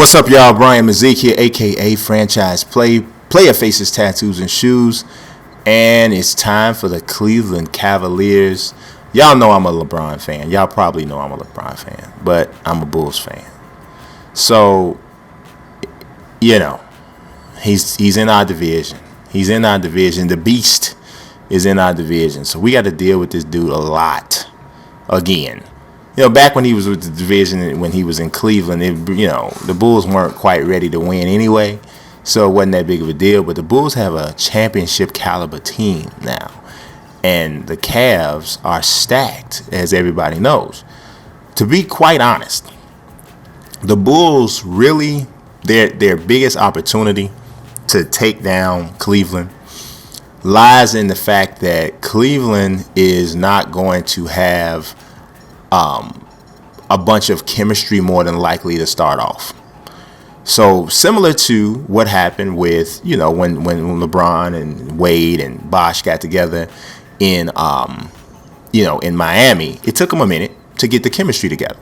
What's up, y'all? Brian Mazik here, aka Franchise Player Faces, Tattoos, and Shoes. And it's time for the Cleveland Cavaliers. Y'all know I'm a LeBron fan. Y'all probably know I'm a LeBron fan, but I'm a Bulls fan. So, he's in our division. The Beast is in our division. So we got to deal with this dude a lot again. Back when he was with the division, when he was in Cleveland, the Bulls weren't quite ready to win anyway, so it wasn't that big of a deal. But the Bulls have a championship caliber team now, and the Cavs are stacked, as everybody knows. To be quite honest, the Bulls really, their biggest opportunity to take down Cleveland lies in the fact that Cleveland is not going to have a bunch of chemistry more than likely to start off. So similar to what happened with, when LeBron and Wade and Bosh got together in Miami, it took them a minute to get the chemistry together.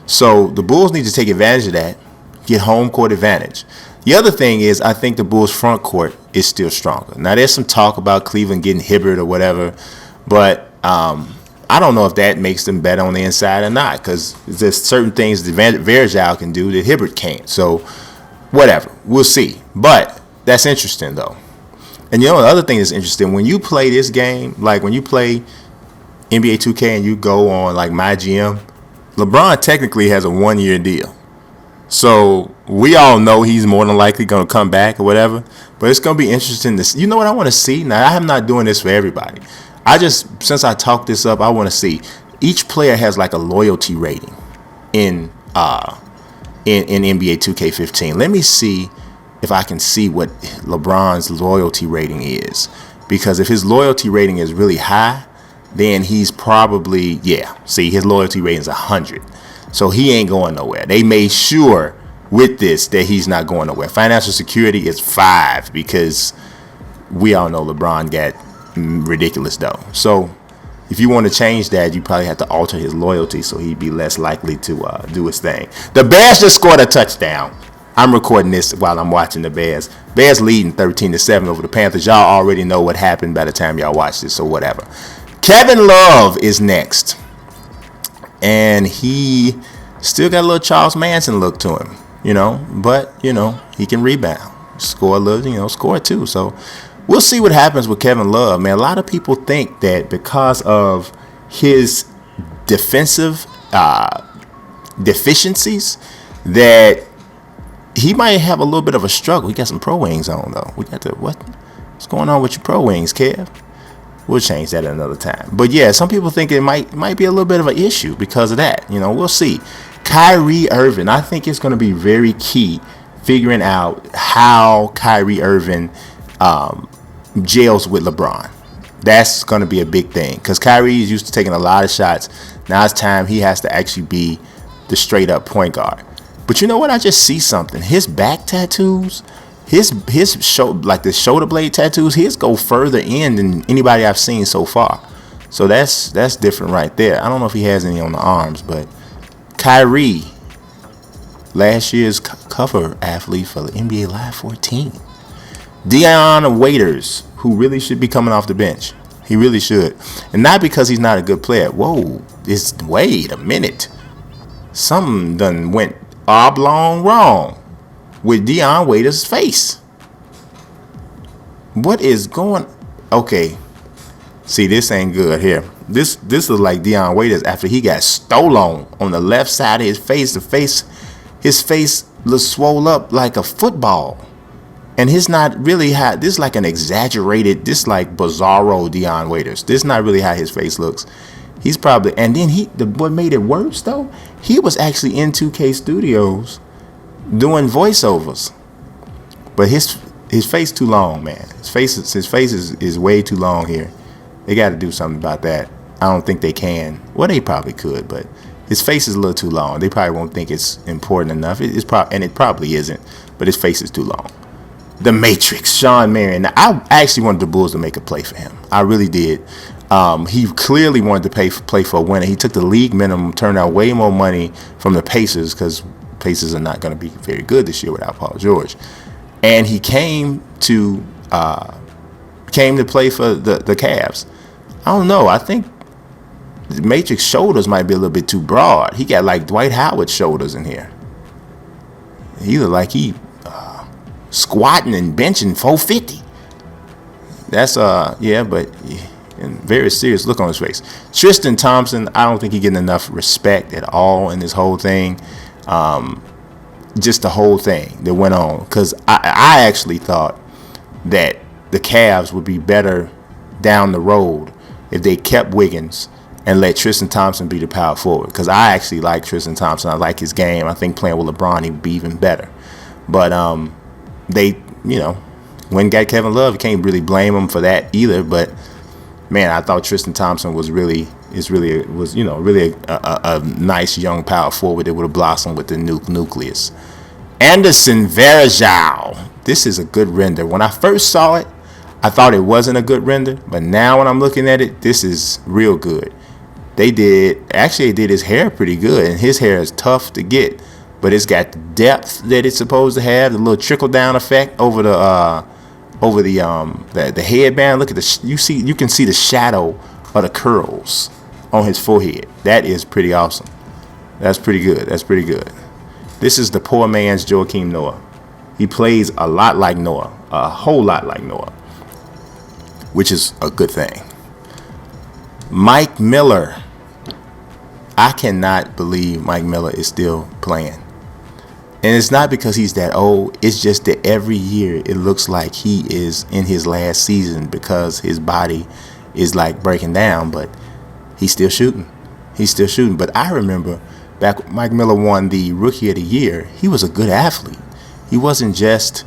So the Bulls need to take advantage of that, get home court advantage. The other thing is, I think the Bulls front court is still stronger. Now there's some talk about Cleveland getting Hibbert or whatever, but I don't know if that makes them better on the inside or not, because there's certain things that Verjao can do that Hibbert can't. So, whatever. We'll see. But that's interesting, though. And the other thing that's interesting, when you play this game, like when you play NBA2K and you go on like my GM, LeBron technically has a 1-year deal. So, we all know he's more than likely going to come back or whatever. But it's going to be interesting to see. You know what I want to see? Now, I'm not doing this for everybody. Since I talked this up, I want to see each player has like a loyalty rating in NBA 2K15. Let me see if I can see what LeBron's loyalty rating is, because if his loyalty rating is really high, then he's probably his loyalty rating is 100, so he ain't going nowhere. They made sure with this that he's not going nowhere. Financial security is 5, because we all know LeBron got ridiculous though. So if you want to change that, you probably have to alter his loyalty so he'd be less likely to do his thing. The Bears just scored a touchdown. I'm recording this while I'm watching the Bears. Bears leading 13-7 over the Panthers. Y'all already know what happened by the time y'all watch this, so whatever. Kevin Love is next, and he still got a little Charles Manson look to him, but he can rebound, score a little, score too. So we'll see what happens with Kevin Love, man. A lot of people think that because of his defensive deficiencies that he might have a little bit of a struggle. He got some pro wings on, though. What's going on with your pro wings, Kev? We'll change that another time. But yeah, some people think it might be a little bit of an issue because of that. We'll see. Kyrie Irving, I think it's going to be very key figuring out how Kyrie Irving gels with LeBron. That's going to be a big thing, because Kyrie is used to taking a lot of shots. Now it's time he has to actually be the straight up point guard. But you know what? I just see something. His back tattoos, his like the shoulder blade tattoos, his go further in than anybody I've seen so far. So that's different right there. I don't know if he has any on the arms, but Kyrie, last year's cover athlete for the NBA Live 14. Dion Waiters, who really should be coming off the bench. He really should. And not because he's not a good player. Wait a minute. Something done went oblong wrong with Dion Waiters' face. What is going... Okay. See, this ain't good here. This is like Dion Waiters after he got stolen on the left side of his face. His face looks swole up like a football. And his not really how, this is like an exaggerated, this like bizarro Dion Waiters. This is not really how his face looks. He's probably, and then what made it worse though, he was actually in 2K Studios doing voiceovers. But his face too long, man. His face is way too long here. They got to do something about that. I don't think they can. Well, they probably could, but his face is a little too long. They probably won't think it's important enough. And it probably isn't, but his face is too long. The Matrix, Sean Marion. Now, I actually wanted the Bulls to make a play for him. I really did. He clearly wanted to play for a winner. He took the league minimum, turned out way more money from the Pacers because Pacers are not going to be very good this year without Paul George. And he came to play for the Cavs. I don't know. I think the Matrix shoulders might be a little bit too broad. He got like Dwight Howard shoulders in here. He look like he squatting and benching 450. That's but very serious look on his face. Tristan Thompson, I don't think he's getting enough respect at all in this whole thing. Just the whole thing that went on, because I actually thought that the Cavs would be better down the road if they kept Wiggins and let Tristan Thompson be the power forward, because I actually like Tristan Thompson. I like his game. I think playing with LeBron, he would be even better. But they, went and got Kevin Love. You can't really blame him for that either. But man, I thought Tristan Thompson was really a nice young power forward that would have blossomed with the nucleus. Anderson Varejao. This is a good render. When I first saw it, I thought it wasn't a good render, but now when I'm looking at it, this is real good. They did his hair pretty good, and his hair is tough to get, but it's got the depth that it's supposed to have, the little trickle down effect over the headband. Look at you can see the shadow of the curls on his forehead. That is pretty awesome. That's pretty good. This is the poor man's Joakim Noah. He plays a lot like Noah, a whole lot like Noah, which is a good thing. Mike Miller. I cannot believe Mike Miller is still playing. And it's not because he's that old. It's just that every year it looks like he is in his last season because his body is like breaking down, but he's still shooting. But I remember back when Mike Miller won the Rookie of the Year, he was a good athlete. He wasn't just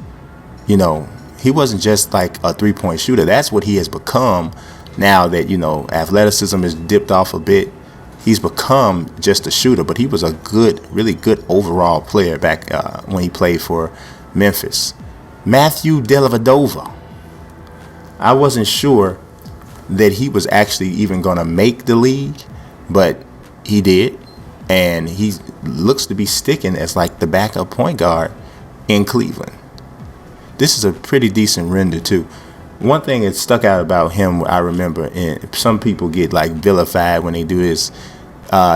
like a three-point shooter. That's what he has become now that, athleticism has dipped off a bit. He's become just a shooter, but he was a really good overall player back when he played for Memphis. Matthew Dellavedova. I wasn't sure that he was actually even going to make the league, but he did, and he looks to be sticking as like the backup point guard in Cleveland. This is a pretty decent render too. One thing that stuck out about him, I remember, and some people get like vilified when they do this.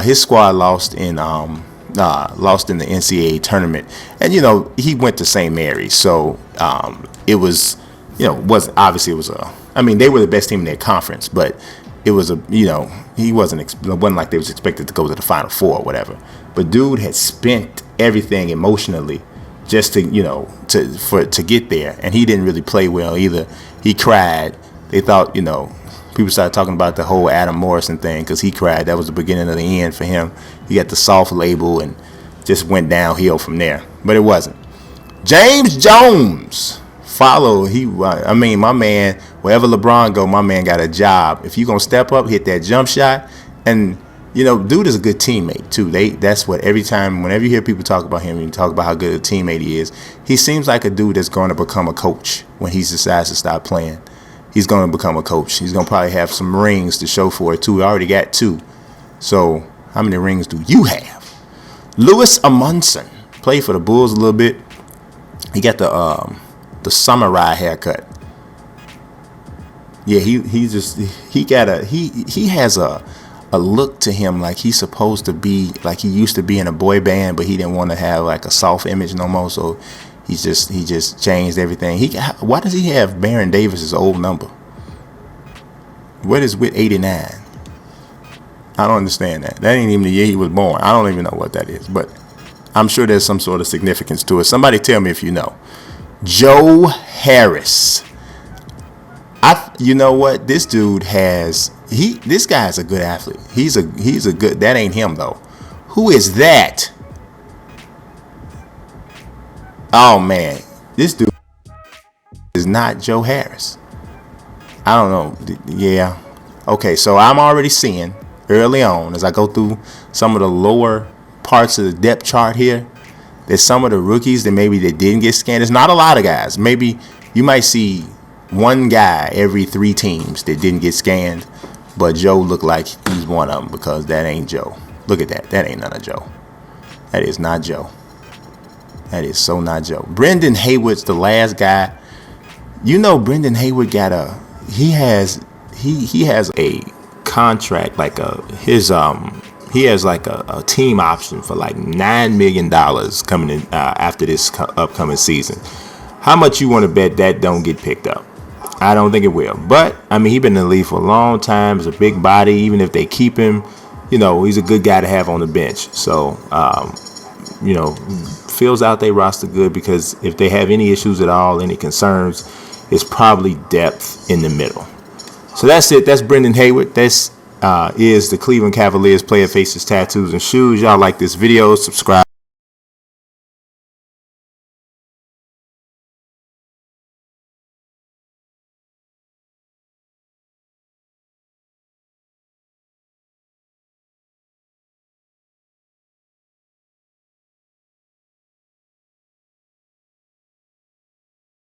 His squad lost in the NCAA tournament, and he went to St. Mary's, so it was they were the best team in their conference, but it was it wasn't like they was expected to go to the Final Four or whatever. But dude had spent everything emotionally just to get there, and he didn't really play well either. He cried. They thought, people started talking about the whole Adam Morrison thing because he cried. That was the beginning of the end for him. He got the soft label and just went downhill from there. But it wasn't. James Jones. My man, wherever LeBron go, my man got a job. If you going to step up, hit that jump shot. And, dude is a good teammate, too. That's what whenever you hear people talk about him and talk about how good a teammate he is, he seems like a dude that's going to become a coach when he decides to stop playing. He's going to become a coach. He's going to probably have some rings to show for it, too. He already got 2. So how many rings do you have? Louis Amundsen played for the Bulls a little bit. He got the samurai haircut. Yeah, he has a look to him like he's supposed to be, like he used to be in a boy band, but he didn't want to have like a soft image no more, so he just changed everything. Why does he have Baron Davis's old number? What is with 89? I don't understand that. That ain't even the year he was born. I don't even know what that is, but I'm sure there's some sort of significance to it. Somebody tell me if you know. Joe Harris. You know what? This dude this guy's a good athlete. He's a good, that ain't him though. Who is that? Oh man, this dude is not Joe Harris. I don't know. Yeah. Okay, so I'm already seeing early on as I go through some of the lower parts of the depth chart here, there's some of the rookies that maybe they didn't get scanned. There's not a lot of guys. Maybe you might see one guy every 3 teams that didn't get scanned, but Joe looked like he's one of them because that ain't Joe. Look at that. That ain't none of Joe. That is not Joe. That is so not joke. Brendan Haywood's the last guy. You know, Brendan Hayward got he has a contract, like he has like a team option for like $9 million coming in after this upcoming season. How much you want to bet that don't get picked up? I don't think it will. But I mean, he's been in the league for a long time. He's a big body. Even if they keep him, you know, he's a good guy to have on the bench. So, you know, fills out their roster good, because if they have any issues at all, any concerns, it's probably depth in the middle. So that's it. That's Brendan Hayward. This is the Cleveland Cavaliers player faces, tattoos, and shoes. Y'all like this video, subscribe.